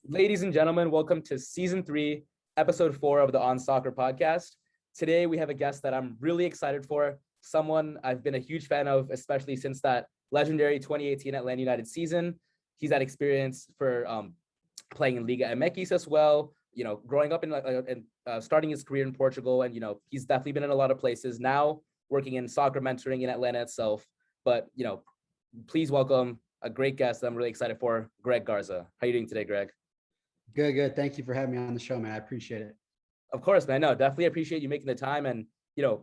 Ladies and gentlemen, welcome to season 3, episode 4 of the On Soccer podcast. Today, we have a guest that I'm really excited for, someone I've been a huge fan of, especially since that legendary 2018 Atlanta United season. He's had experience for playing in Liga MX as well, growing up and starting his career in Portugal. And, he's definitely been in a lot of places now, working in soccer mentoring in Atlanta itself. But, please welcome a great guest that I'm really excited for, Greg Garza. How are you doing today, Greg? Good. Thank you for having me on the show, man. I appreciate it. Of course, man. No, definitely appreciate you making the time, and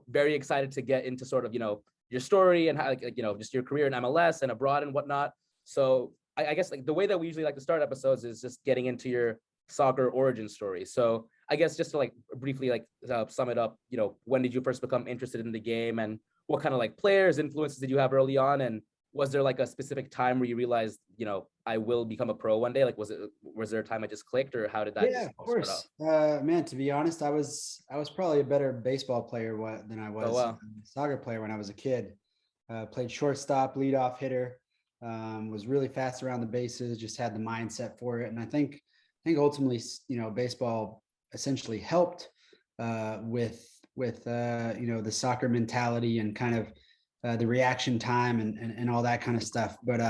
very excited to get into sort of your story and how just your career in MLS and abroad and whatnot. So I guess the way that we usually like to start episodes is just getting into your soccer origin story. So I guess just to briefly sum it up, when did you first become interested in the game, and what kind of players influences did you have early on, and was there a specific time where you realized, I will become a pro one day? Was there a time I just clicked, or how did that? Yeah, of course. Man, to be honest, I was probably a better baseball player than I was a soccer player when I was a kid. Played shortstop, leadoff hitter, was really fast around the bases, just had the mindset for it. And I think ultimately, baseball essentially helped with the soccer mentality and kind of the reaction time and all that kind of stuff. But,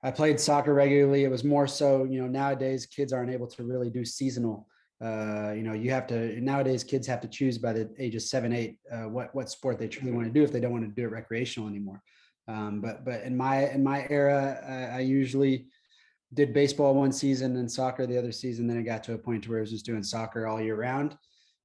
I played soccer regularly. It was more so, nowadays kids aren't able to really do seasonal. Nowadays kids have to choose by the age of 7, 8, what sport they truly want to do if they don't want to do it recreational anymore. But in my era, I usually did baseball one season and soccer the other season. Then it got to a point where I was just doing soccer all year round.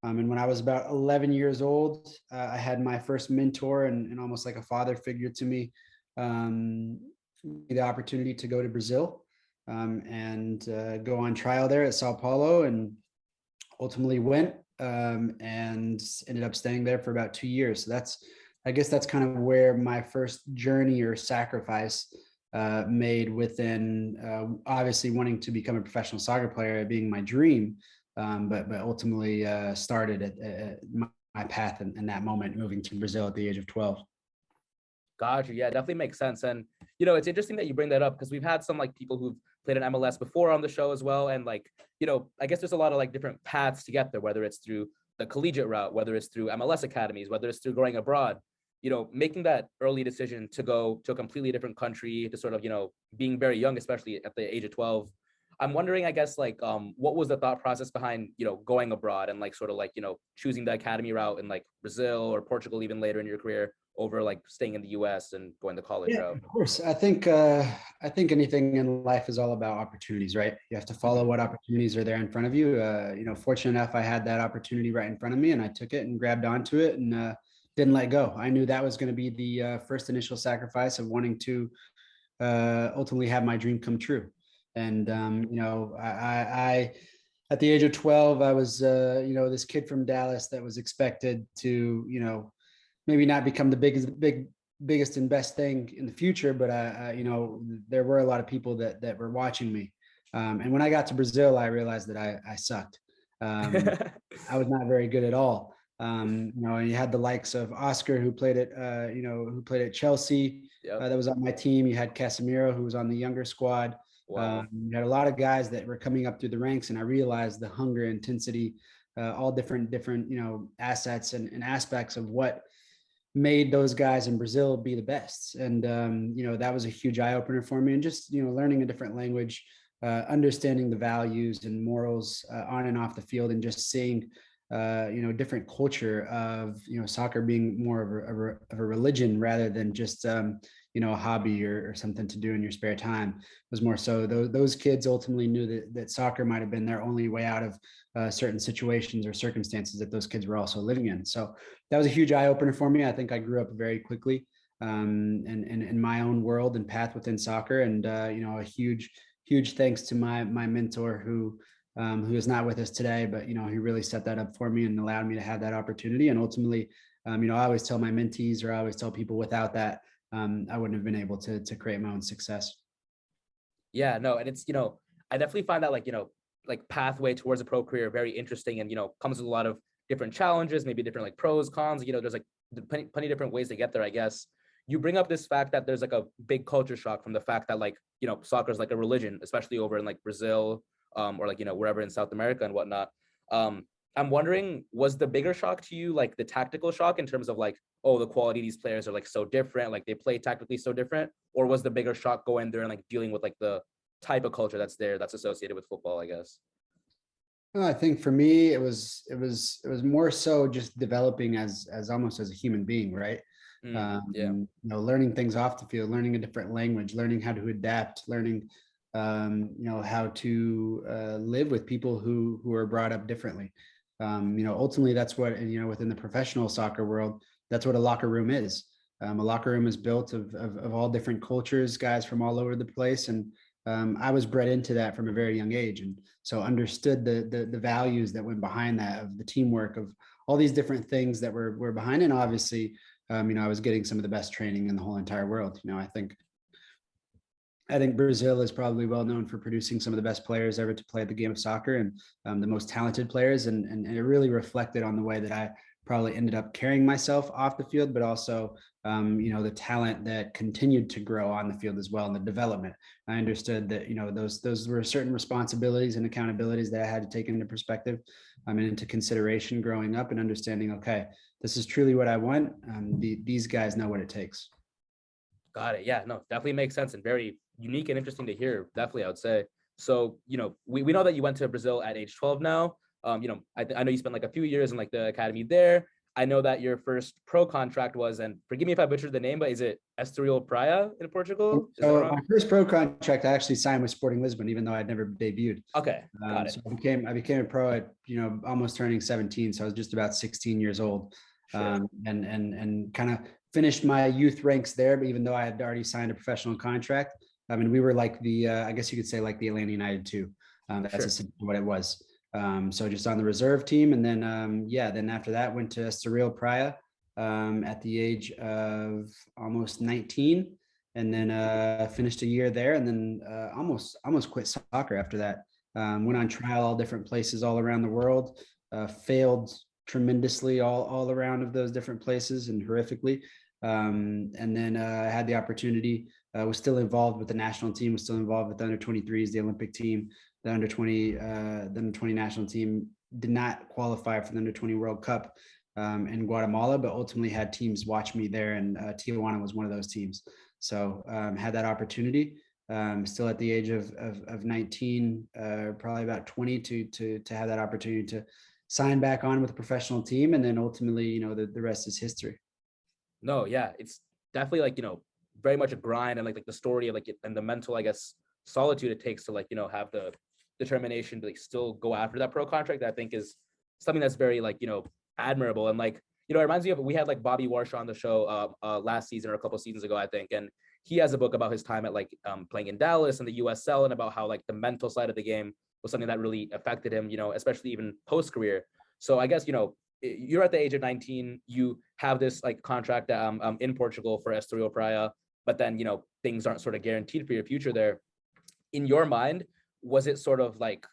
And when I was about 11 years old, I had my first mentor and almost like a father figure to me, the opportunity to go to Brazil and go on trial there at Sao Paulo, and ultimately went and ended up staying there for about 2 years. So I guess that's kind of where my first journey or sacrifice made within obviously wanting to become a professional soccer player being my dream. But ultimately started at my path in that moment, moving to Brazil at the age of 12. Gotcha. Yeah, definitely makes sense. And, it's interesting that you bring that up, because we've had some people who've played in MLS before on the show as well. And I guess there's a lot of different paths to get there, whether it's through the collegiate route, whether it's through MLS academies, whether it's through going abroad, making that early decision to go to a completely different country, to sort of, being very young, especially at the age of 12. I'm wondering, I guess, what was the thought process behind, going abroad and choosing the academy route in Brazil or Portugal, even later in your career, over staying in the US and going the college route? Of course. I think anything in life is all about opportunities, right? You have to follow what opportunities are there in front of you. Fortunate enough, I had that opportunity right in front of me, and I took it and grabbed onto it and didn't let go. I knew that was going to be the first initial sacrifice of wanting to ultimately have my dream come true. And, I at the age of 12, I was, this kid from Dallas that was expected to, maybe not become the biggest and best thing in the future, but, there were a lot of people that were watching me. And when I got to Brazil, I realized that I sucked. I was not very good at all. And you had the likes of Oscar, who played at Chelsea. Yep. That was on my team. You had Casemiro, who was on the younger squad. Wow. You had a lot of guys that were coming up through the ranks, and I realized the hunger, intensity, all different, assets and aspects of what made those guys in Brazil be the best. And, that was a huge eye opener for me, and just, learning a different language, understanding the values and morals on and off the field, and just seeing, different culture of, soccer being more of a religion rather than just, a hobby or something to do in your spare time. It was more so those kids ultimately knew that soccer might have been their only way out of certain situations or circumstances that those kids were also living in. So that was a huge eye opener for me. I think I grew up very quickly and in my own world and path within soccer. And, a huge thanks to my mentor who is not with us today, but, he really set that up for me and allowed me to have that opportunity. And ultimately, I always tell my mentees, or I always tell people, without that, I wouldn't have been able to create my own success. Yeah, no. And it's, I definitely find that pathway towards a pro career very interesting, and, comes with a lot of different challenges, maybe different pros, cons, there's plenty different ways to get there, I guess. you bring up this fact that there's like a big culture shock from the fact that like, soccer is like a religion, especially over in like Brazil, or like, wherever in South America and whatnot. I'm wondering, was the bigger shock to you like the tactical shock in terms of like, oh, the quality of these players are like so different, like they play tactically so different, or was the bigger shock going there and like dealing with like the type of culture that's there that's associated with football, I guess? I think for me, it was more so just developing as almost as a human being, right? Yeah. Learning things off the field, learning a different language, learning how to adapt, learning, how to live with people who are brought up differently. Ultimately, that's what, within the professional soccer world, that's what a locker room is. A locker room is built of all different cultures, guys from all over the place, and I was bred into that from a very young age, and so understood the values that went behind that, of the teamwork, of all these different things that were behind. And obviously, I was getting some of the best training in the whole entire world. I think Brazil is probably well known for producing some of the best players ever to play the game of soccer, and the most talented players. And it really reflected on the way that I probably ended up carrying myself off the field, but also, the talent that continued to grow on the field as well, and the development. I understood that, those were certain responsibilities and accountabilities that I had to take into perspective, and into consideration growing up, and understanding, okay, this is truly what I want. These guys know what it takes. Got it. Yeah, no, definitely makes sense and very unique and interesting to hear. Definitely, I would say. So, we know that you went to Brazil at age 12 now. I know you spent like a few years in like the academy there. I know that your first pro contract was, and forgive me if I butchered the name, but is it Estoril Praia in Portugal? Is that So my wrong? first pro contract I actually signed with Sporting Lisbon, even though I'd never debuted. Okay, got it. So I became a pro at, almost turning 17. So I was just about 16 years old. Sure. And kind of finished my youth ranks there. But even though I had already signed a professional contract, I mean, we were like I guess you could say like the Atlanta United too. That's Sure. essentially what it was. So just on the reserve team. And then, then after that went to Estoril Praia, at the age of almost 19, and then finished a year there, and then almost quit soccer after that. Went on trial all different places all around the world, failed tremendously all around of those different places, and horrifically. And then I had the opportunity, was still involved with the national team, was still involved with the under 23s, the Olympic team, the under 20 national team. Did not qualify for the under 20 World Cup in Guatemala, but ultimately had teams watch me there, and Tijuana was one of those teams. So had that opportunity, still at the age of 19, probably about 20, to have that opportunity to sign back on with a professional team. And then ultimately, the rest is history. No, yeah, it's definitely like, very much a grind, and like the story of like and the mental, I guess, solitude it takes to like, have the determination to like still go after that pro contract. I think is something that's very like, admirable. And like, it reminds me of, we had like Bobby Warshaw on the show last season or a couple of seasons ago, I think. And he has a book about his time at like playing in Dallas and the USL, and about how like the mental side of the game was something that really affected him, especially even post career. So I guess, you're at the age of 19, you have this like contract in Portugal for Estoril Praia, but then, things aren't sort of guaranteed for your future there. In your mind, was it sort of like,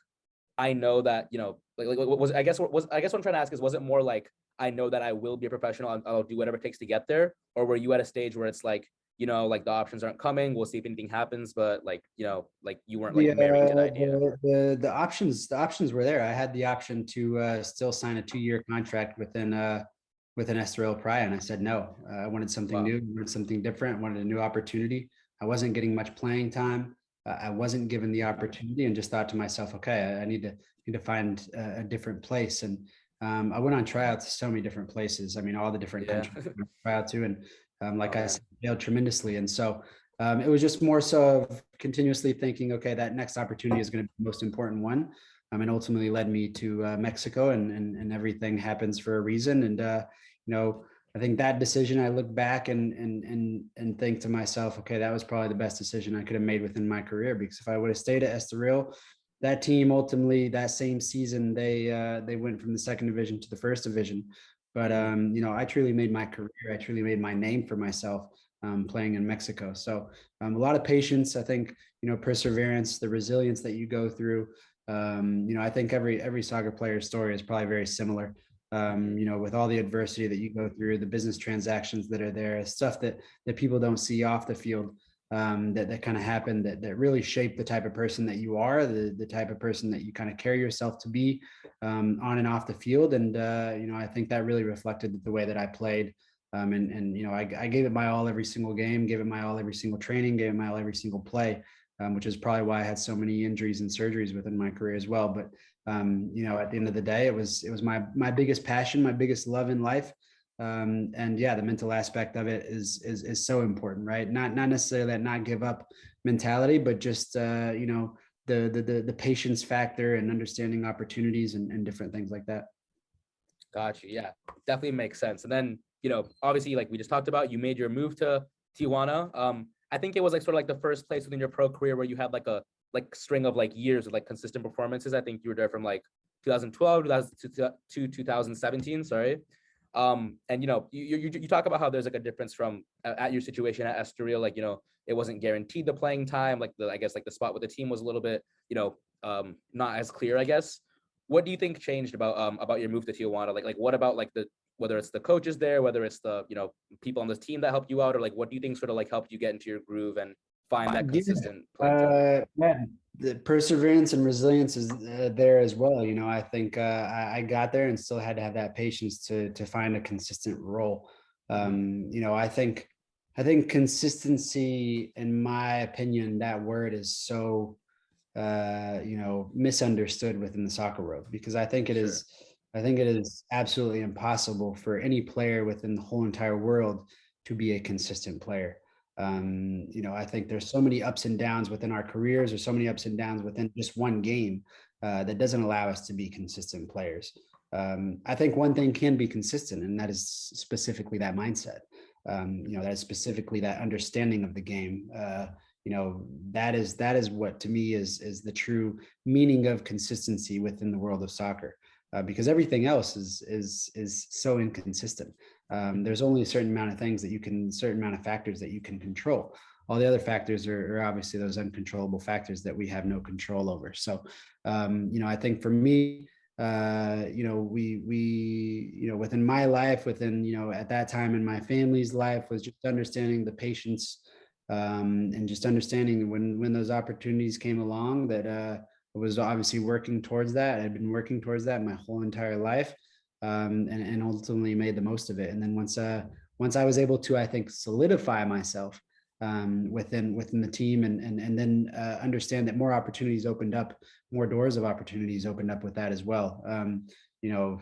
I know that, like was, I guess what I'm trying to ask is, was it more like, I know that I will be a professional, I'll do whatever it takes to get there? Or were you at a stage where it's like, like the options aren't coming, we'll see if anything happens, but like, like you weren't like married to the idea? The options were there. I had the option to still sign a 2-year contract with an Estoril Praia, and I said no. I wanted something Wow. new, wanted something different, wanted a new opportunity. I wasn't getting much playing time. I wasn't given the opportunity, and just thought to myself, okay, I need to find a different place. And I went on tryouts to so many different places. I mean, all the different Yeah. countries I went on tryout to, and like Oh I man. said, failed tremendously. And so it was just more so of continuously thinking, okay, that next opportunity is going to be the most important one. And ultimately led me to Mexico, and everything happens for a reason. And I think that decision, I look back and think to myself, okay, that was probably the best decision I could have made within my career. Because if I would have stayed at Estoril, that team ultimately that same season they went from the second division to the first division. But I truly made my career. I truly made my name for myself playing in Mexico. So a lot of patience. I think perseverance, the resilience that you go through. I think every soccer player's story is probably very similar. with all the adversity that you go through, the business transactions that are there, stuff that people don't see off the field, that kind of happen, that really shape the type of person that you are, the type of person that you kind of carry yourself to be, on and off the field. And I think that really reflected the way that I played. I gave it my all every single game, gave it my all every single training, gave it my all every single play, which is probably why I had so many injuries and surgeries within my career as well. But at the end of the day, it was my biggest passion, my biggest love in life. And yeah, the mental aspect of it is so important, right? Not necessarily that not give up mentality, but just the patience factor and understanding opportunities and different things like that. Got you. Yeah, definitely makes sense. And then, obviously, like we just talked about, you made your move to Tijuana. I think it was like sort of like the first place within your pro career where you had like a string of like years of like consistent performances. I think you were there from like 2012 to 2017. Sorry. And you talk about how there's like a difference from at your situation at Estoril, like it wasn't guaranteed the playing time, like I guess like the spot with the team was a little bit not as clear, I guess. What do you think changed about your move to Tijuana? Like what about like whether it's the coaches there, whether it's the people on the team that helped you out, or like what do you think sort of like helped you get into your groove and find that consistent playing time? Yeah, the perseverance and resilience is there as well. I think I got there and still had to have that patience to find a consistent role. I think consistency, in my opinion, that word is so misunderstood within the soccer world, because I think it is absolutely impossible for any player within the whole entire world to be a consistent player. I think there's so many ups and downs within our careers, or so many ups and downs within just one game, that doesn't allow us to be consistent players. I think one thing can be consistent, and that is specifically that mindset. That is specifically that understanding of the game. That is what to me is the true meaning of consistency within the world of soccer, because everything else is so inconsistent. There's only a certain amount of certain amount of factors that you can control. All the other factors are obviously those uncontrollable factors that we have no control over. So, I think for me, we within my life, within, at that time in my family's life, was just understanding the patience, and just understanding when those opportunities came along, that I was obviously working towards that. I'd been working towards that my whole entire life, and ultimately made the most of it. And then once I was able to, I think, solidify myself within the team, and then understand that more opportunities opened up, more doors of opportunities opened up with that as well.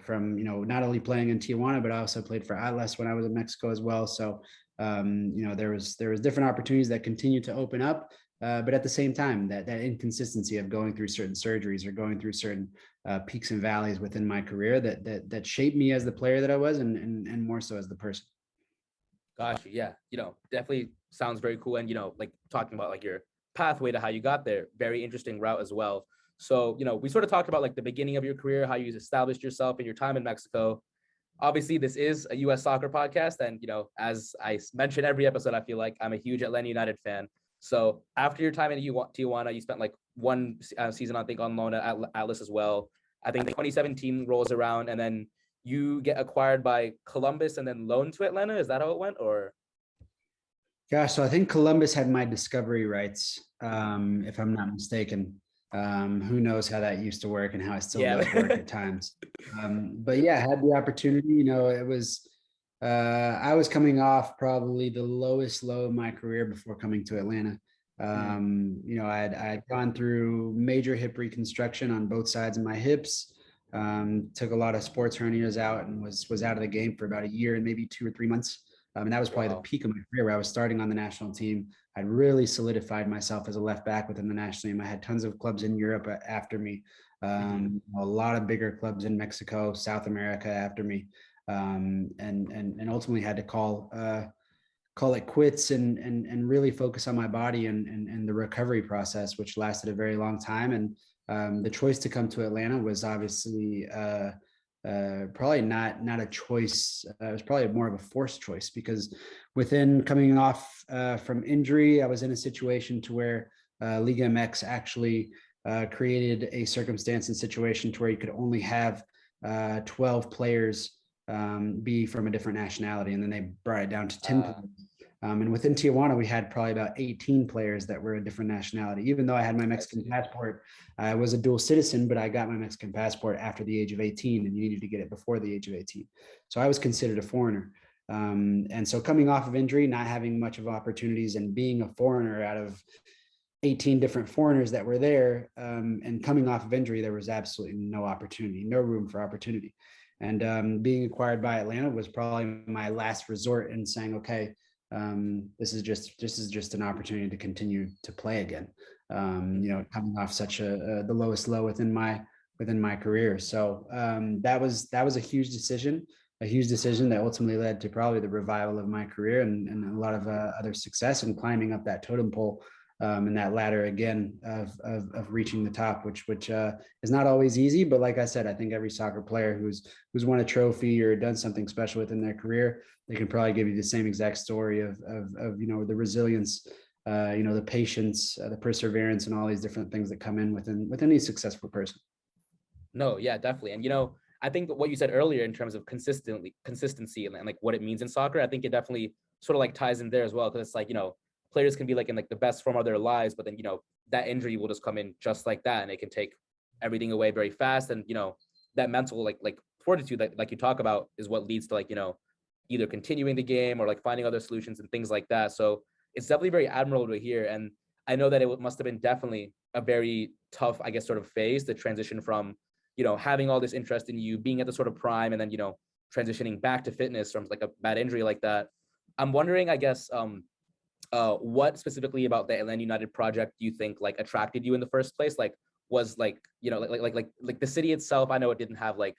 From not only playing in Tijuana, but I also played for Atlas when I was in Mexico as well. So there was different opportunities that continued to open up, but at the same time, that inconsistency of going through certain surgeries or going through certain peaks and valleys within my career that shaped me as the player that I was, and more so as the person. Gosh, yeah, definitely sounds very cool. And, like talking about like your pathway to how you got there, very interesting route as well. So, we sort of talked about like the beginning of your career, how you established yourself in your time in Mexico. Obviously, this is a U.S. soccer podcast. And, as I mention every episode, I feel like I'm a huge Atlanta United fan. So after your time in Tijuana, you spent like one season, I think, on loan at Atlas as well. I think 2017 rolls around, and then you get acquired by Columbus and then loaned to Atlanta. Is that how it went? Or Gosh, so I think Columbus had my discovery rights, if I'm not mistaken. Who knows how that used to work and how it still does work at times. But yeah, I had the opportunity. It was I was coming off probably the lowest low of my career before coming to Atlanta. I had gone through major hip reconstruction on both sides of my hips. Took a lot of sports hernias out, and was out of the game for about a year and maybe 2 or 3 months. And that was probably the peak of my career, where I was starting on the national team. I'd really solidified myself as a left back within the national team. I had tons of clubs in Europe after me, a lot of bigger clubs in Mexico, South America after me, and ultimately had to call it quits and really focus on my body and the recovery process, which lasted a very long time. And the choice to come to Atlanta was obviously probably not a choice. It was probably more of a forced choice, because within coming off from injury, I was in a situation to where Liga MX actually created a circumstance and situation to where you could only have 12 players be from a different nationality, and then they brought it down to 10 players. And within Tijuana, we had probably about 18 players that were a different nationality. Even though I had my Mexican passport, I was a dual citizen, but I got my Mexican passport after the age of 18, and you needed to get it before the age of 18. So I was considered a foreigner. And so coming off of injury, not having much of opportunities, and being a foreigner out of 18 different foreigners that were there, and coming off of injury, there was absolutely no opportunity, no room for opportunity. And being acquired by Atlanta was probably my last resort in saying, okay, this is just an opportunity to continue to play again. Coming off such the lowest low within my career. So that was a huge decision that ultimately led to probably the revival of my career, and a lot of other success, and climbing up that totem pole, and that ladder again of reaching the top, which is not always easy. But like I said, I think every soccer player who's won a trophy or done something special within their career, they can probably give you the same exact story of the resilience, the patience, the perseverance, and all these different things that come in within any successful person. No, yeah, definitely. And I think what you said earlier in terms of consistency and like what it means in soccer, I think it definitely sort of like ties in there as well, because it's like, players can be like in like the best form of their lives, but then that injury will just come in just like that, and it can take everything away very fast. And that mental like fortitude that like you talk about is what leads to like either continuing the game or like finding other solutions and things like that. So it's definitely very admirable to hear. And I know that it must have been definitely a very tough, I guess, sort of phase to transition from having all this interest in you, being at the sort of prime, and then transitioning back to fitness from like a bad injury like that. I'm wondering, I guess, what specifically about the Atlanta United project do you think like attracted you in the first place? Like, was like like the city itself? I know it didn't have like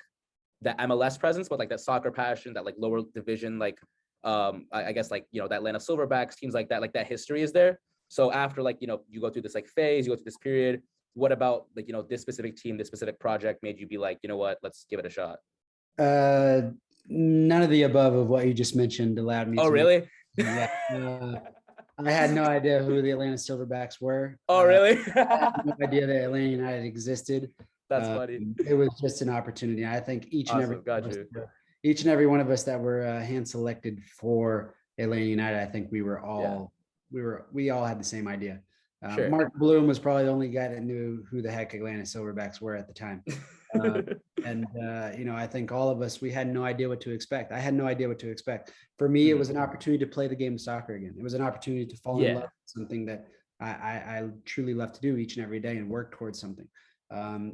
the MLS presence, but like that soccer passion, that like lower division, like I guess like that Atlanta Silverbacks, teams like that history is there. So after like you go through this like phase, you go through this period. What about like this specific team, this specific project made you be like, what, let's give it a shot? None of the above of what you just mentioned allowed me Oh, to really? yeah. I had no idea who the Atlanta Silverbacks were. Oh, really? I had no idea that Atlanta United existed. That's funny. It was just an opportunity. I think each and every one of us that were hand selected for Atlanta United, I think we all had the same idea. Sure. Mark Bloom was probably the only guy that knew who the heck Atlanta Silverbacks were at the time. I think all of us, we had no idea what to expect. I had no idea what to expect. For me, it was an opportunity to play the game of soccer again. It was an opportunity to fall in love with something that I truly love to do each and every day and work towards something.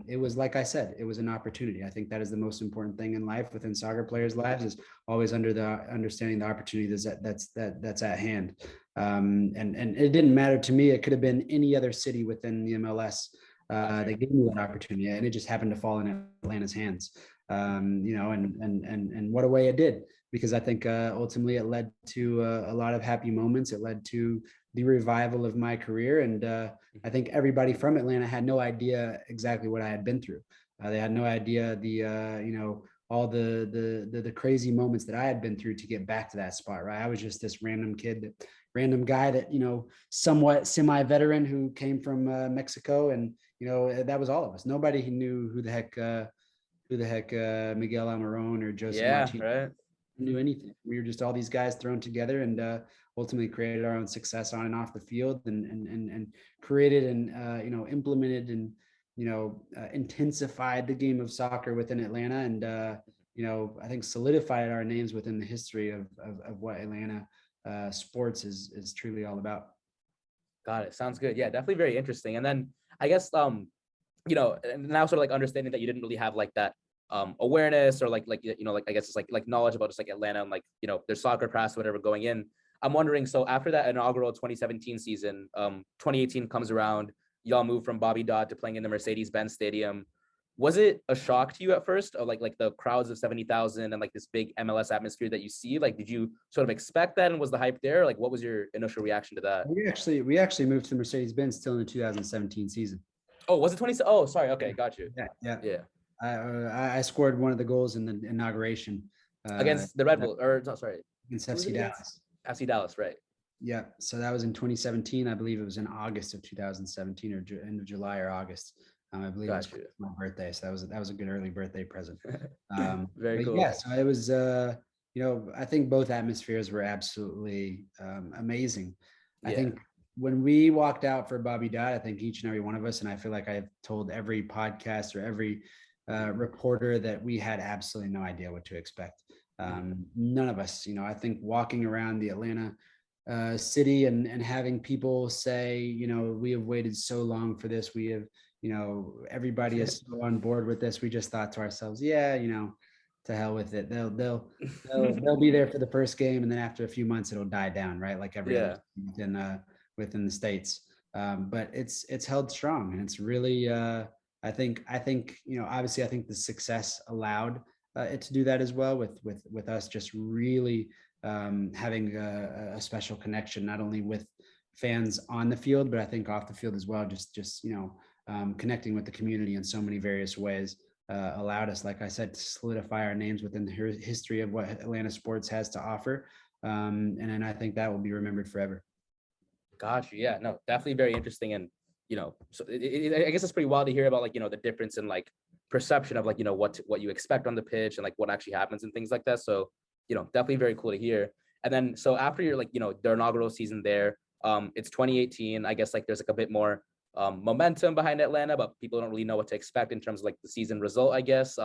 It was, like I said, it was an opportunity. I think that is the most important thing in life, within soccer players' lives, is always understanding the opportunity that's at hand. And it didn't matter to me. It could have been any other city within the MLS. They gave me that opportunity, and it just happened to fall in Atlanta's hands. And what a way it did, because I think ultimately it led to a lot of happy moments. It led to the revival of my career, and I think everybody from Atlanta had no idea exactly what I had been through. They had no idea all the crazy moments that I had been through to get back to that spot. Right, I was just this random guy that somewhat semi-veteran who came from Mexico, and that was all of us. Nobody knew who the heck Miguel Almiron or Jose Martinez knew anything. We were just all these guys thrown together, and ultimately created our own success on and off the field, and created and implemented and intensified the game of soccer within Atlanta, and I think solidified our names within the history of what Atlanta sports is truly all about. Got it. Sounds good. Yeah, definitely very interesting. And then I guess now sort of like understanding that you didn't really have like that awareness, or like I guess it's like knowledge about just like Atlanta and like their soccer press, whatever, going in. I'm wondering, so after that inaugural 2017 season, 2018 comes around, y'all move from Bobby Dodd to playing in the Mercedes-Benz Stadium. Was it a shock to you at first, of like the crowds of 70,000 and like this big MLS atmosphere that you see? Like, did you sort of expect that, and was the hype there? Like, what was your initial reaction to that? We actually moved to the Mercedes-Benz still in the 2017 season. Oh, was it 20? Oh, sorry. Okay, got you. Yeah. I scored one of the goals in the inauguration against the Red Bull, or no, sorry, against FC Dallas. FC Dallas, right? Yeah. So that was in 2017. I believe it was in August of 2017, or end of July or August. I believe it was Gotcha. my birthday, so that was a good early birthday present. Very But cool. yeah, so it was, I think both atmospheres were absolutely amazing. I Yeah. think when we walked out for Bobby Dodd, I think each and every one of us, and I feel like I've told every podcast or every reporter that we had absolutely no idea what to expect. None of us, I think walking around the Atlanta city and having people say, we have waited so long for this. We have, everybody is so on board with this. We just thought to ourselves, yeah, to hell with it. They'll be there for the first game, and then after a few months, it'll die down, right? Like every other Yeah. team within the states. But it's held strong, and it's really I think obviously I think the success allowed it to do that as well with us just really having a special connection not only with fans on the field, but I think off the field as well. Just connecting with the community in so many various ways allowed us, like I said, to solidify our names within the history of what Atlanta sports has to offer. And then I think that will be remembered forever. Gotcha. Yeah. No, definitely very interesting. And, so I guess it's pretty wild to hear about like, the difference in like perception of like, what you expect on the pitch and like what actually happens and things like that. So, definitely very cool to hear. And then, so after your like, their inaugural season there, it's 2018. I guess like there's like a bit more momentum behind Atlanta, but people don't really know what to expect in terms of like the season result, I guess.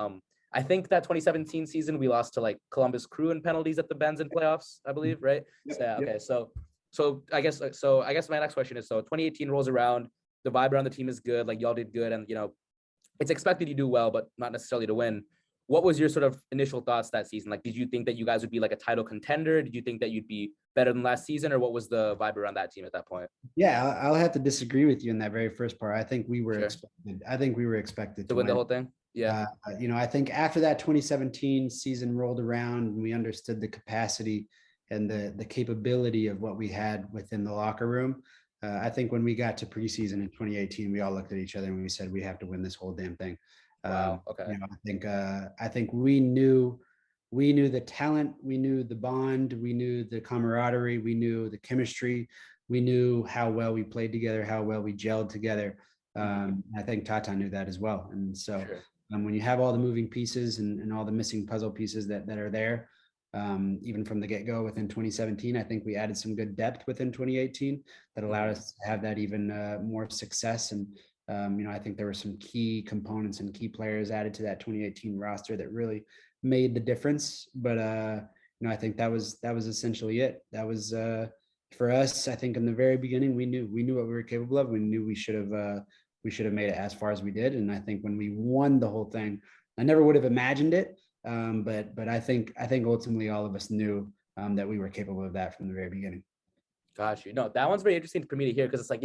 I think that 2017 season we lost to like Columbus Crew in penalties at the Benz in playoffs, I believe, right? Yep, So, yeah, yep. okay. So I guess my next question is, so 2018 rolls around, the vibe around the team is good, like y'all did good, and it's expected you do well, but not necessarily to win. What was your sort of initial thoughts that season? Like, did you think that you guys would be like a title contender? Did you think that you'd be better than last season, or what was the vibe around that team at that point? Yeah, I'll have to disagree with you in that very first part. I think we were Sure. expected. I think we were expected To to win the win. whole thing? Yeah. I think after that 2017 season rolled around and we understood the capacity and the capability of what we had within the locker room. I think when we got to preseason in 2018, we all looked at each other and we said, we have to win this whole damn thing. Wow. Okay. I think we knew the talent, we knew the bond, we knew the camaraderie, we knew the chemistry, we knew how well we played together, how well we gelled together. I think Tata knew that as well. And so Sure. when you have all the moving pieces and all the missing puzzle pieces that are there, even from the get-go within 2017, I think we added some good depth within 2018 that allowed us to have that even more success. And I think there were some key components and key players added to that 2018 roster that really made the difference. But I think that was essentially it. That was for us. I think in the very beginning, we knew what we were capable of. We knew we should have made it as far as we did. And I think when we won the whole thing, I never would have imagined it. But I think ultimately all of us knew that we were capable of that from the very beginning. Got you. No, that one's very interesting for me to hear because it's like,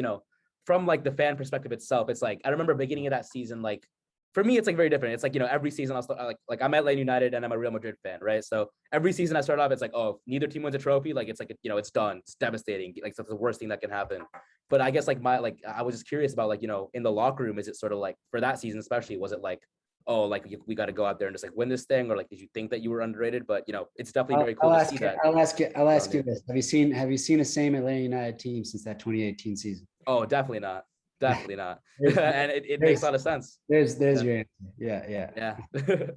from like the fan perspective itself, it's like I remember beginning of that season, like for me, it's like very different. It's like, every season I'll start like I'm Atlanta United and I'm a Real Madrid fan, right? So every season I start off, it's like, oh, neither team wins a trophy. Like it's like, it's done. It's devastating. Like it's the worst thing that can happen. But I guess like I was just curious about like, in the locker room, is it sort of like for that season, especially, was it like, oh, like we got to go out there and just like win this thing? Or like, did you think that you were underrated? But, it's definitely very cool I'll to see ask you. that I'll around ask you you. this: Have you seen a same Atlanta United team since that 2018 season? Oh, definitely not. Definitely not. there's, And it makes a there's lot of sense. there's Yeah. your answer. Yeah, yeah. Yeah.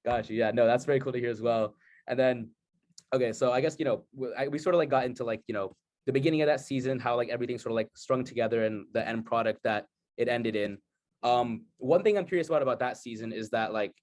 Got you. Yeah. No, that's very cool to hear as well. And then, okay, so I guess, we sort of like got into like, the beginning of that season, how like everything sort of like strung together and the end product that it ended in. One thing I'm curious about that season is that like,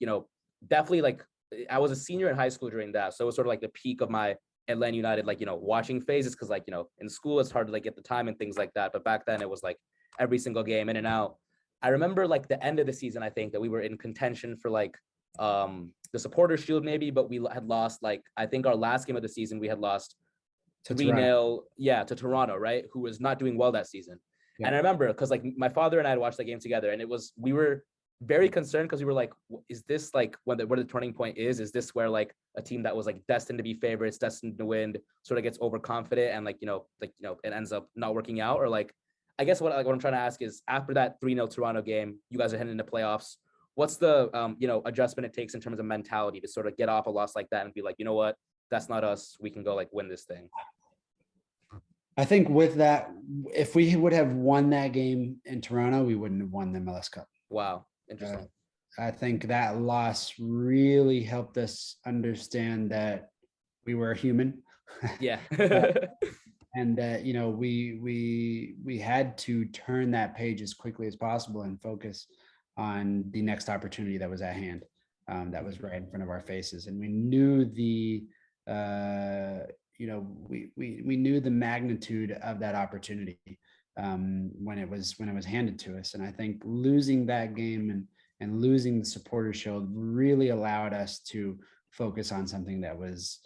definitely like I was a senior in high school during that. So it was sort of like the peak of my Atlanta United, like, watching phases. Cause like, in school, it's hard to like get the time and things like that. But back then it was like every single game in and out. I remember like the end of the season, I think that we were in contention for like the supporter shield maybe, but we had lost like, I think our last game of the season, we had lost To 3-0, yeah, to Toronto, right? Who was not doing well that season. Yeah. And I remember because like my father and I had watched that game together, and we were very concerned because we were like, is this like where the turning point is? Is this where like a team that was like destined to be favorites, destined to win, sort of gets overconfident and like, it ends up not working out? Or like, I guess what I'm trying to ask is after that 3-0 Toronto game, you guys are heading into playoffs. What's the adjustment it takes in terms of mentality to sort of get off a loss like that and be like, you know what, that's not us. We can go like win this thing. I think with that, if we would have won that game in Toronto, we wouldn't have won the MLS Cup. Wow, Uh, interesting. I think that loss really helped us understand that we were human. Yeah. And that we had to turn that page as quickly as possible and focus on the next opportunity that was at hand, that was right in front of our faces, and we knew we knew the magnitude of that opportunity, when it was handed to us. And I think losing that game and losing the supporter shield really allowed us to focus on something that was,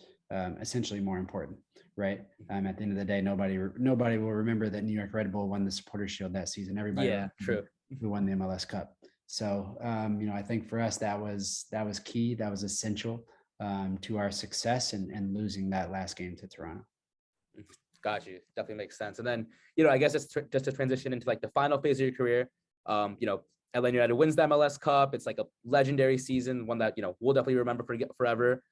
essentially more important, right? At the end of the day, nobody will remember that New York Red Bull won the Supporter Shield that season. Everybody Yeah, true. who won the MLS Cup. So, I think for us that was key. That was essential, to our success, and losing that last game to Toronto. Got you. Definitely makes sense. And then, I guess it's just to transition into like the final phase of your career. Atlanta United wins the MLS Cup. It's like a legendary season, one that we'll definitely remember forever.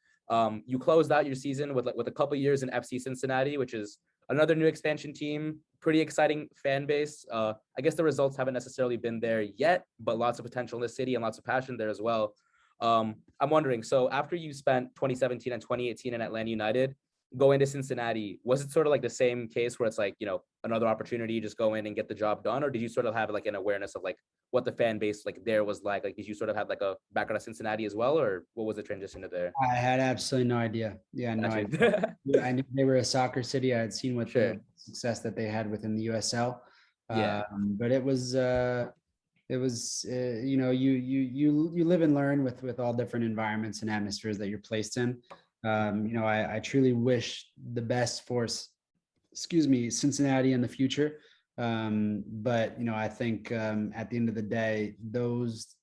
You closed out your season with a couple years in FC Cincinnati, which is another new expansion team. Pretty exciting fan base. I guess the results haven't necessarily been there yet, but lots of potential in the city and lots of passion there as well. I'm wondering, so after you spent 2017 and 2018 in Atlanta United, going to Cincinnati, was it sort of like the same case where it's like, another opportunity, just go in and get the job done? Or did you sort of have like an awareness of like what the fan base like there was like? Like, did you sort of have like a background of Cincinnati as well? Or what was the transition to there? I had absolutely no idea. Yeah, no idea. Gotcha. I knew they were a soccer city. I had seen what Sure. the success that they had within the USL. Yeah. But it was, you live and learn with all different environments and atmospheres that you're placed in. I truly wish the best for Cincinnati in the future. But I think, at the end of the day, those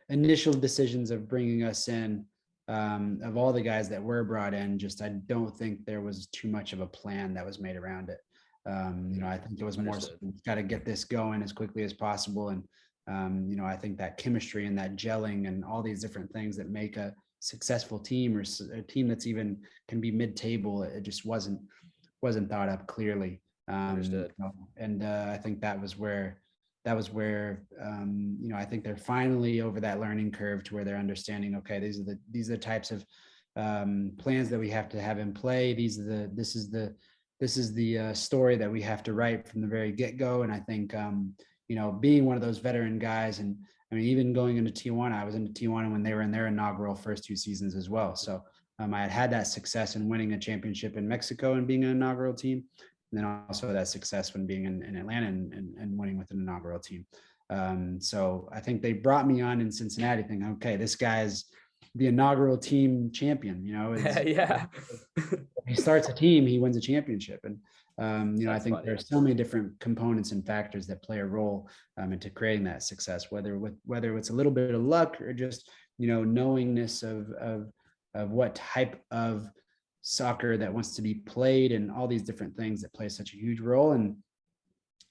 initial decisions of bringing us in, of all the guys that were brought in, just I don't think there was too much of a plan that was made around it. I think it was more so, got to get this going as quickly as possible. And I think that chemistry and that gelling and all these different things that make a successful team, or a team that's even can be mid-table, it just wasn't thought up clearly. Understood. And I think that was where I think they're finally over that learning curve to where they're understanding, okay, these are the types of plans that we have to have in play. This is the story that we have to write from the very get-go. And I think, being one of those veteran guys, and I mean, even going into Tijuana, I was into Tijuana when they were in their inaugural first 2 seasons as well. So I had that success in winning a championship in Mexico and being an inaugural team. And then also that success when being in Atlanta and winning with an inaugural team. So I think they brought me on in Cincinnati thinking, okay, this guy's the inaugural team champion. Yeah. He starts a team, he wins a championship. And, I think funny. there's so many different components and factors that play a role, into creating that success, whether it's a little bit of luck or just, knowingness of what type of soccer that wants to be played, and all these different things that play such a huge role. And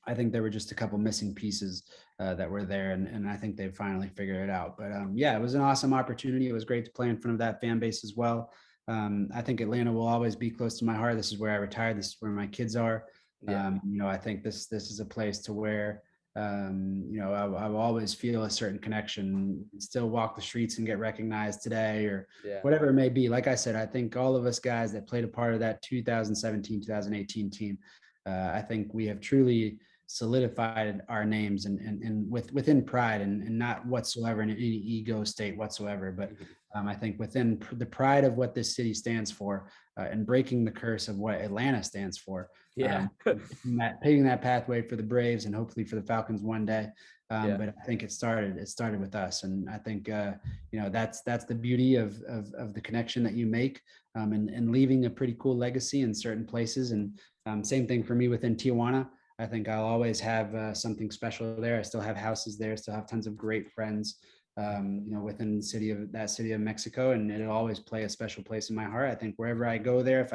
I think there were just a couple missing pieces, that were there, and I think they finally figured it out. But yeah, it was an awesome opportunity. It was great to play in front of that fan base as well. I think Atlanta will always be close to my heart. This is where I retired. This is where my kids are. Yeah. I think this is a place to where, I will always feel a certain connection, still walk the streets and get recognized today, or whatever it may be. Like I said, I think all of us guys that played a part of that 2017, 2018 team, I think we have truly solidified our names and within pride, and not whatsoever in any ego state whatsoever. But I think within the pride of what this city stands for, and breaking the curse of what Atlanta stands for. Yeah. Paving that pathway for the Braves and hopefully for the Falcons one day. But I think it started with us. And I think, that's the beauty of the connection that you make, and leaving a pretty cool legacy in certain places. And same thing for me within Tijuana. I think I'll always have something special there. I still have houses there, still have tons of great friends, within the city of Mexico, and it'll always play a special place in my heart. I think wherever I go there,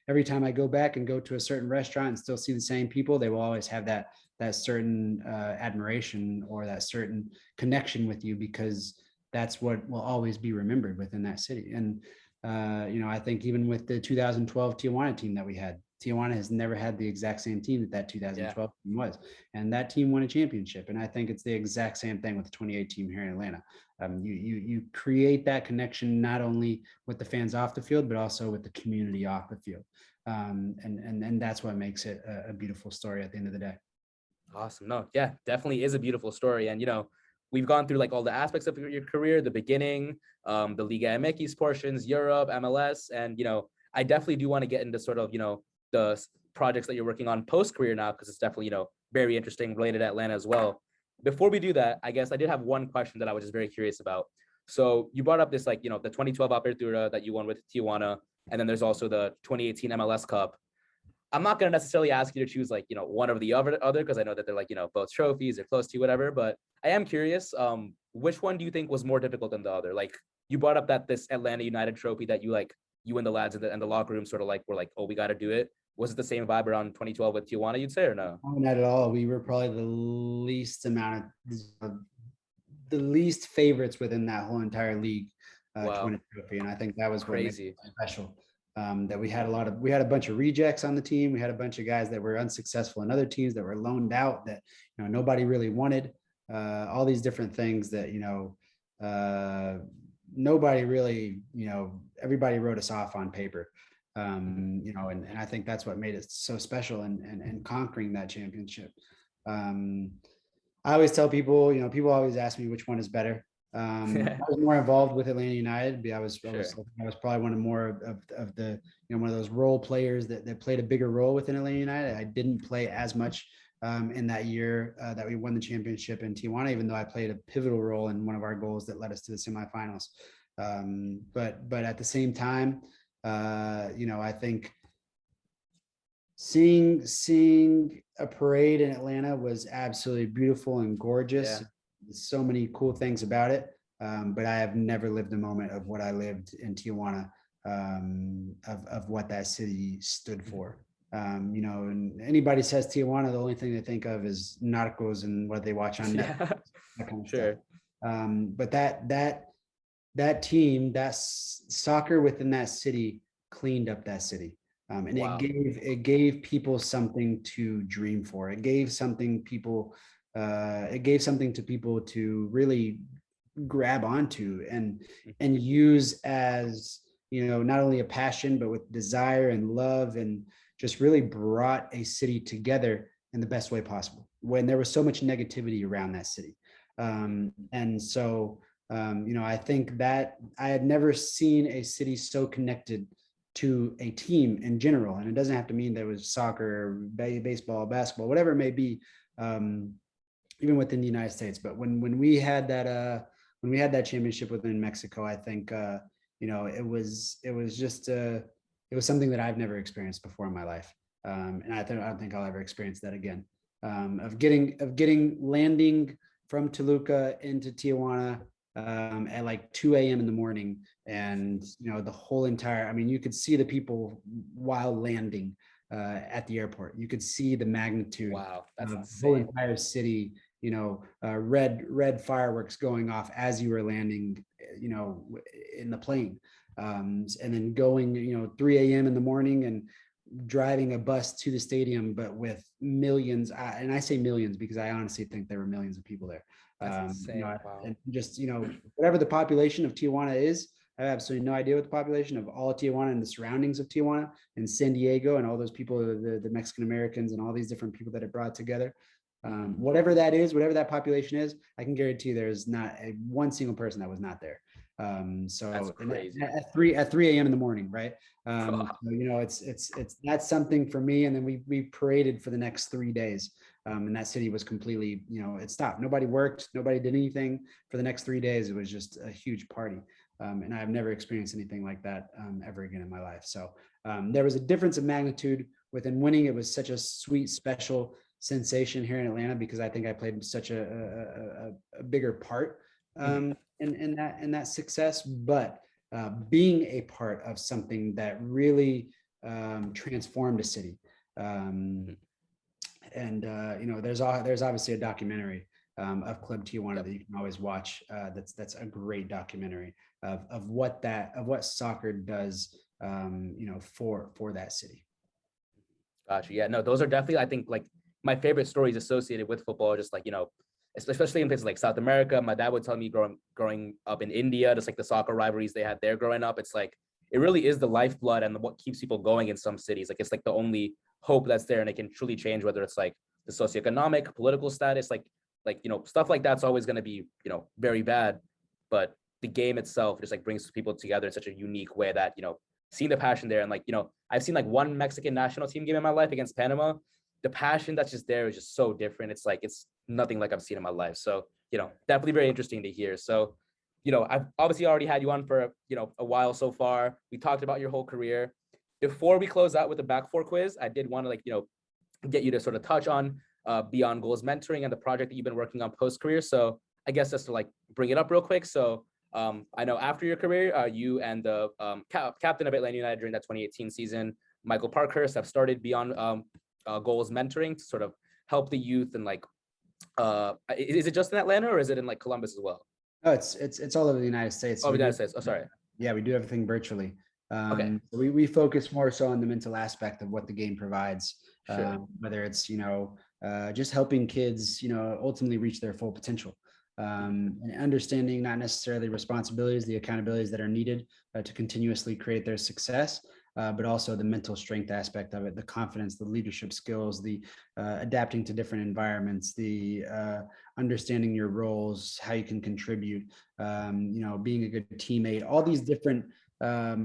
every time I go back and go to a certain restaurant and still see the same people, they will always have that certain admiration or that certain connection with you, because that's what will always be remembered within that city. And I think even with the 2012 Tijuana team that we had, Tijuana has never had the exact same team that 2012 team was, and that team won a championship. And I think it's the exact same thing with the 28 team here in Atlanta. You create that connection not only with the fans off the field, but also with the community off the field, and that's what makes it a beautiful story at the end of the day. Awesome. No, yeah, definitely is a beautiful story. And, we've gone through like all the aspects of your career, the beginning, the Liga MX portions, Europe, MLS. And, I definitely do want to get into sort of, the projects that you're working on post-career now, because it's definitely, very interesting related to Atlanta as well. Before we do that, I guess I did have one question that I was just very curious about. So you brought up this, like, the 2012 Aperatura that you won with Tijuana, and then there's also the 2018 MLS Cup. I'm not going to necessarily ask you to choose like, one or the other, because I know that they're like, both trophies, they're close to you, whatever. But I am curious, which one do you think was more difficult than the other? Like, you brought up that this Atlanta United trophy that you and the lads in the locker room sort of like were like, oh, we got to do it. Was it the same vibe around 2012 with Tijuana, you'd say, or no? Not at all. We were probably the least favorites within that whole entire league. Wow. To win a trophy, and I think that was crazy. What made it special. That we had a bunch of rejects on the team. We had a bunch of guys that were unsuccessful in other teams, that were loaned out, that nobody really wanted. All these different things that nobody really, everybody wrote us off on paper. And I think that's what made it so special and conquering that championship. I always tell people, people always ask me which one is better. I was more involved with Atlanta United. I was probably one of the one of those role players that played a bigger role within Atlanta United. I didn't play as much in that year that we won the championship in Tijuana, even though I played a pivotal role in one of our goals that led us to the semifinals. But at the same time, I think seeing a parade in Atlanta was absolutely beautiful and gorgeous. Yeah. So many cool things about it. But I have never lived a moment of what I lived in Tijuana, of what that city stood for. And anybody says Tijuana, the only thing they think of is Narcos and what they watch on Netflix, that kind of stuff. But that team, that soccer within that city cleaned up that city. And wow. it gave people something to dream for. It gave something to people to really grab onto and use as, not only a passion, but with desire and love, and just really brought a city together in the best way possible when there was so much negativity around that city. And so, I think that I had never seen a city so connected to a team in general. And it doesn't have to mean there was soccer, baseball, basketball, whatever it may be, even within the United States. But when we had that championship within Mexico, I think, it was something that I've never experienced before in my life. And I don't think I'll ever experience that again. Of landing from Toluca into Tijuana at like 2 a.m. in the morning, and the whole entire, you could see the people while landing at the airport. You could see the magnitude. Wow, that's of insane. the whole entire city. Red fireworks going off as you were landing, in the plane, and then going, 3 a.m. in the morning and driving a bus to the stadium, but with millions. And I say millions because I honestly think there were millions of people there. That's insane. Wow. And just, whatever the population of Tijuana is, I have absolutely no idea what the population of all of Tijuana and the surroundings of Tijuana and San Diego and all those people, the Mexican Americans and all these different people that it brought together. Whatever that is, whatever that population is, I can guarantee there's not one single person that was not there. So that's crazy. at 3 a.m. in the morning, right? So, it's that's something for me. And then we paraded for the next 3 days. And that city was completely, it stopped. Nobody worked, nobody did anything for the next 3 days. It was just a huge party. And I've never experienced anything like that ever again in my life. So there was a difference of magnitude within winning. It was such a sweet, special sensation here in Atlanta, because I think I played such a bigger part in that success. But being a part of something that really transformed a city. There's obviously a documentary of Club Tijuana that you can always watch. That's a great documentary of what soccer does, for that city. Gotcha. Yeah, no, those are definitely, I think, like my favorite stories associated with football, just like, especially in places like South America. My dad would tell me growing up in India, just like the soccer rivalries they had there growing up. It's like, it really is the lifeblood and what keeps people going in some cities. Like, it's like the only hope that's there, and it can truly change, whether it's like the socioeconomic, political status, stuff like that's always going to be, very bad. But the game itself just like brings people together in such a unique way that, seeing the passion there. And like, I've seen like one Mexican national team game in my life against Panama. The passion that's just there is just so different. It's like, it's nothing like I've seen in my life. So, definitely very interesting to hear. So, I've obviously already had you on for, a while so far. We talked about your whole career. Before we close out with the back four quiz, I did want to get you to sort of touch on Beyond Goals mentoring and the project that you've been working on post career. So I guess just to like bring it up real quick. So I know after your career, you and the captain of Atlanta United during that 2018 season, Michael Parkhurst, have started Beyond Goals mentoring to sort of help the youth. And like, is it just in Atlanta or is it in like Columbus as well? Oh, it's all over the United States. Oh, the United States. Oh, sorry. Yeah, we do everything virtually. Okay. We focus more so on the mental aspect of what the game provides, Sure. whether it's, just helping kids, ultimately reach their full potential. And understanding not necessarily responsibilities, the accountabilities that are needed to continuously create their success, but also the mental strength aspect of it, the confidence, the leadership skills, the adapting to different environments, the understanding your roles, how you can contribute, being a good teammate, all these different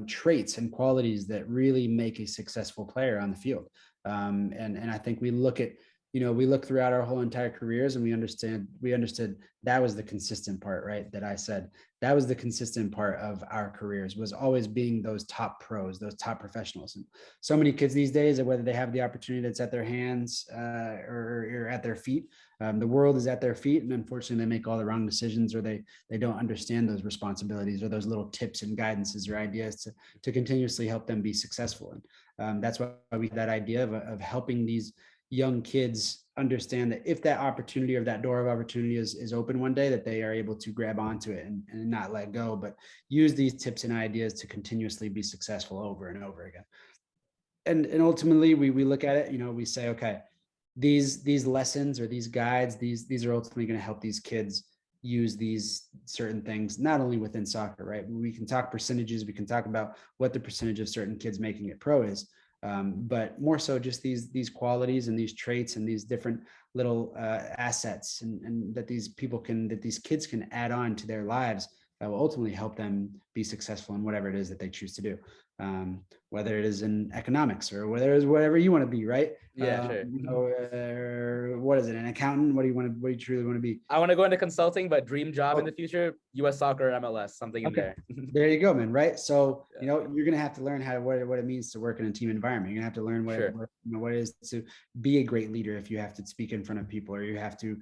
traits and qualities that really make a successful player on the field. And I think we look at, we look throughout our whole entire careers and we understood that was the consistent part, right? That I said, that was the consistent part of our careers, was always being those top pros, those top professionals. And so many kids these days, whether they have the opportunity that's at their hands or at their feet, the world is at their feet. And unfortunately they make all the wrong decisions, or they don't understand those responsibilities or those little tips and guidances or ideas to continuously help them be successful. And that's why we had that idea of helping these young kids understand that if that opportunity or that door of opportunity is open one day, that they are able to grab onto it and not let go, but use these tips and ideas to continuously be successful over and over again. And ultimately we look at it, we say, okay, these lessons or these guides, these are ultimately going to help these kids use these certain things, not only within soccer, right? We can talk percentages, we can talk about what the percentage of certain kids making it pro is, but more so just these qualities and these traits and these different little assets and that these kids can add on to their lives that will ultimately help them be successful in whatever it is that they choose to do. Whether it is in economics or whether it is whatever you want to be, right? Yeah, sure. What is it? An accountant? What do you truly want to be? I want to go into consulting, but dream job in the future, US soccer, MLS, something in there. There you go, man. Right. So, you're going to have to learn what it means to work in a team environment. You're going to have to learn what it is to be a great leader. If you have to speak in front of people, or you have to,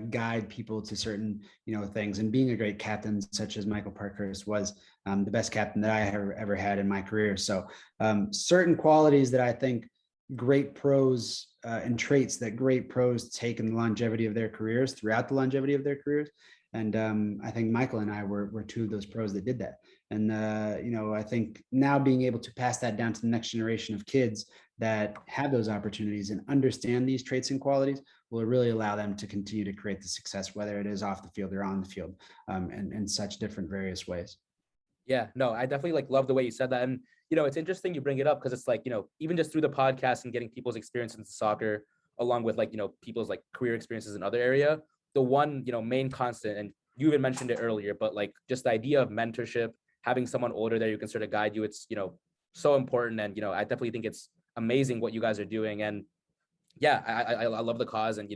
guide people to certain, things, and being a great captain, such as Michael Parkhurst was, the best captain that I ever had in my career. So, certain qualities that I think great pros and traits that great pros take in the longevity of their careers, throughout the longevity of their careers. And I think Michael and I were two of those pros that did that. And, I think now being able to pass that down to the next generation of kids that have those opportunities and understand these traits and qualities will really allow them to continue to create the success, whether it is off the field or on the field, and in such different various ways. Yeah, no, I definitely love the way you said that. And, it's interesting you bring it up because it's like, even just through the podcast and getting people's experience into soccer, along with people's career experiences in other area, the one, main constant, and you even mentioned it earlier, but just the idea of mentorship, having someone older there who can sort of guide you, it's, so important. And, I definitely think it's amazing what you guys are doing. And yeah, I love the cause, and,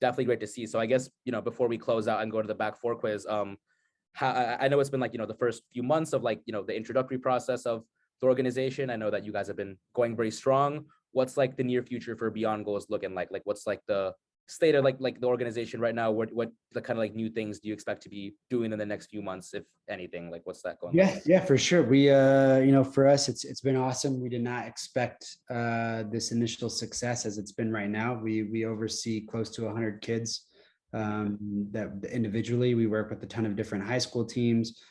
definitely great to see. So I guess, before we close out and go to the back four quiz, I know it's been the first few months of the introductory process of the organization. I know that you guys have been going very strong. What's the near future for Beyond Goals looking like? What's the state of the organization right now? What the kind of new things do you expect to be doing in the next few months, if anything? What's that going? Yeah, for sure. We for us it's been awesome. We did not expect this initial success as it's been right now. We oversee close to 100 kids that individually. We work with a ton of different high school teams.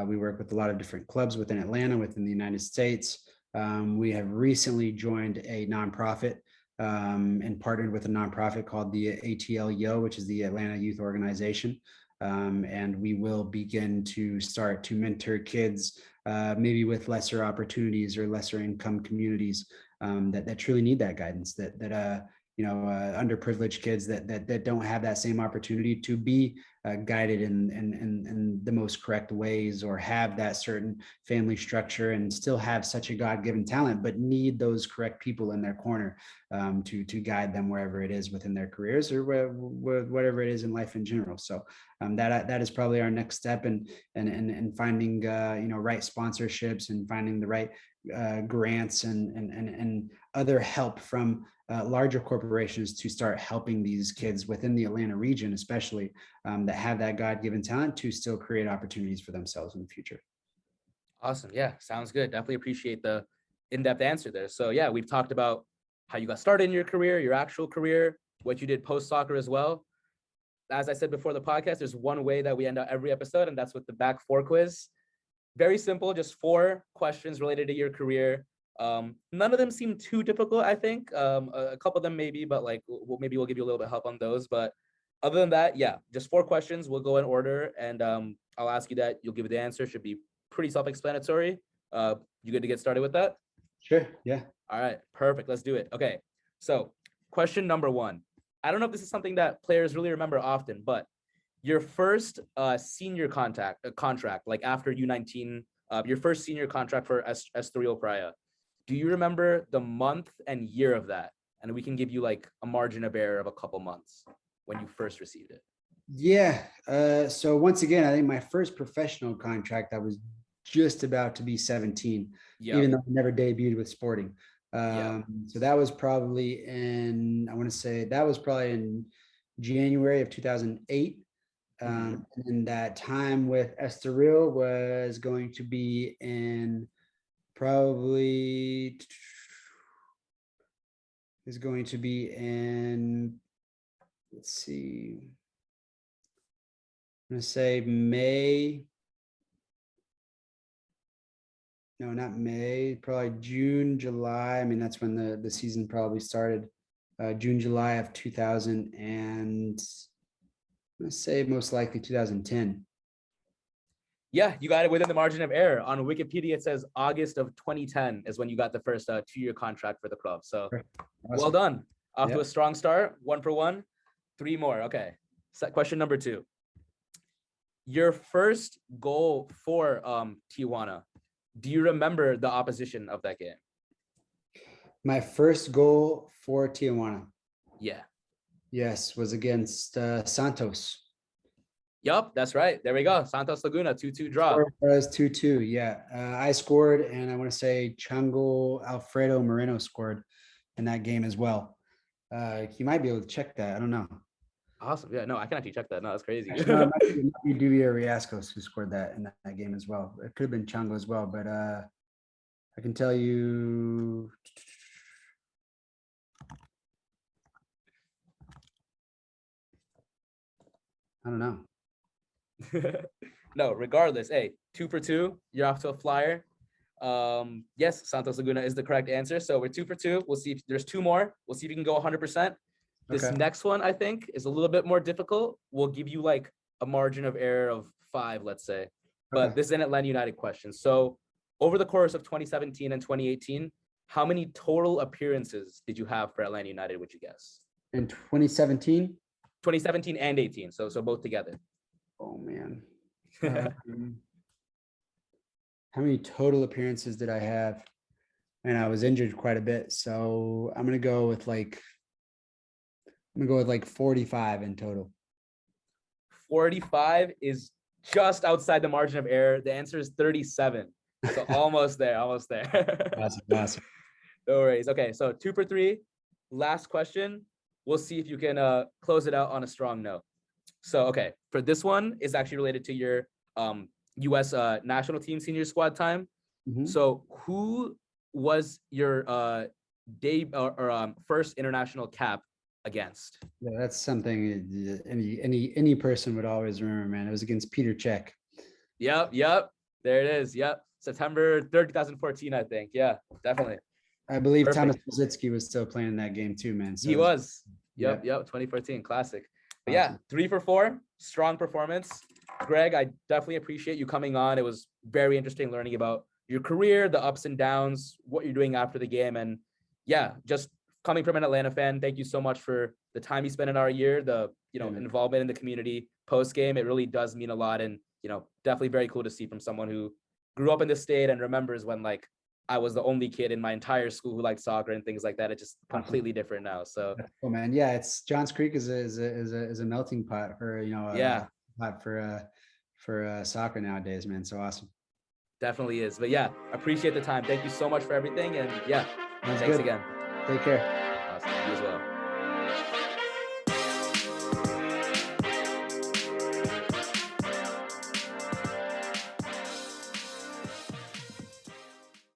We work with a lot of different clubs within Atlanta, within the United States. We have recently joined a nonprofit and partnered with a nonprofit called the ATLYO, which is the Atlanta Youth Organization. And we will begin to start to mentor kids, maybe with lesser opportunities or lesser income communities that truly need that guidance, that underprivileged kids that don't have that same opportunity to be guided in the most correct ways, or have that certain family structure and still have such a God-given talent, but need those correct people in their corner to guide them wherever it is within their careers, or whatever it is in life in general. So that is probably our next step, and finding right sponsorships, and finding the right grants and other help from larger corporations to start helping these kids within the Atlanta region, especially that have that God-given talent, to still create opportunities for themselves in the future. Awesome. Yeah, sounds good. Definitely appreciate the in-depth answer there. So yeah, we've talked about how you got started in your career, your actual career, what you did post-soccer as well. As I said before the podcast, there's one way that we end out every episode, and that's with the back four quiz. Very simple, just 4 questions related to your career. None of them seem too difficult, I think. A couple of them maybe, but like maybe we'll give you a little bit of help on those. But other than that, yeah, just 4 questions. We'll go in order, and I'll ask you that. You'll give the answer. Should be pretty self-explanatory. You good to get started with that? Sure. Yeah. All right, perfect. Let's do it. Okay, so question number 1. I don't know if this is something that players really remember often, but your first senior contract, like after U19, your first senior contract for Estoril Praia. Do you remember the month and year of that? And we can give you like a margin of error of a couple months when you first received it. Yeah. So once again, I think my first professional contract, I was just about to be 17, even though I never debuted with Sporting. So that was probably in January of 2008. And that time with Estoril was going to be in let's see, I'm going to say not May, probably June, July. I mean, that's when the season probably started. June, July of 2000, and let's say most likely 2010. Yeah, you got it within the margin of error. On Wikipedia, it says August of 2010 is when you got the first 2-year contract for the club. So awesome. Well done. Off to a strong start. 1 for 1. 3 more. Okay. Question number 2. Your first goal for Tijuana. Do you remember the opposition of that game? My first goal for Tijuana. Yeah. Yes, was against Santos. Yup, that's right. There we go. Santos Laguna, 2-2 draw. It was 2-2, yeah. I scored, and I want to say Chango Alfredo Moreno scored in that game as well. You might be able to check that. I don't know. Awesome. Yeah, no, I can actually check that. No, that's crazy. Actually, no, it might be Duvia Riascos who scored that in that game as well. It could have been Chango as well, but I can tell you. I don't know. No, regardless, hey, 2 for 2. You're off to a flyer. Yes, Santos Laguna is the correct answer. So we're 2 for 2. We'll see if there's 2 more. We'll see if you can go 100%. This next one, I think, is a little bit more difficult. We'll give you like a margin of error of 5, let's say. But this is an Atlanta United question. So over the course of 2017 and 2018, how many total appearances did you have for Atlanta United, would you guess? In 2017? 2017 and 18. So both together. Oh, man. How many total appearances did I have? And I was injured quite a bit. So I'm going to go with like 45 in total. 45 is just outside the margin of error. The answer is 37. So almost there, almost there. Awesome. No worries. Okay, so 2 for 3. Last question. We'll see if you can close it out on a strong note. So, okay, for this one is actually related to your U.S. national team senior squad time. So who was your first international cap against? Yeah, that's something any person would always remember, man. It was against Peter Cech. Yep. There it is. Yep. September 3rd, 2014, I think. Yeah, definitely. I believe Thomas Perfect. Pulisic was still playing in that game too, man. So He was. yeah, Yep. 2014 classic. But yeah, awesome. 3 for 4, strong performance. Greg, I definitely appreciate you coming on. It was very interesting learning about your career, the ups and downs, what you're doing after the game. And yeah, just coming from an Atlanta fan, thank you so much for the time you spent in our year, the, involvement in the community post game. It really does mean a lot. And, definitely very cool to see from someone who grew up in the state and remembers when like I was the only kid in my entire school who liked soccer and things like that. It's just completely different now. So, oh man, yeah, it's Johns Creek is a melting pot for yeah, pot for soccer nowadays, man. So awesome. definitely is. But yeah, appreciate the time. Thank you so much for everything. And yeah, That's thanks good. again. Take care. Awesome. You as well.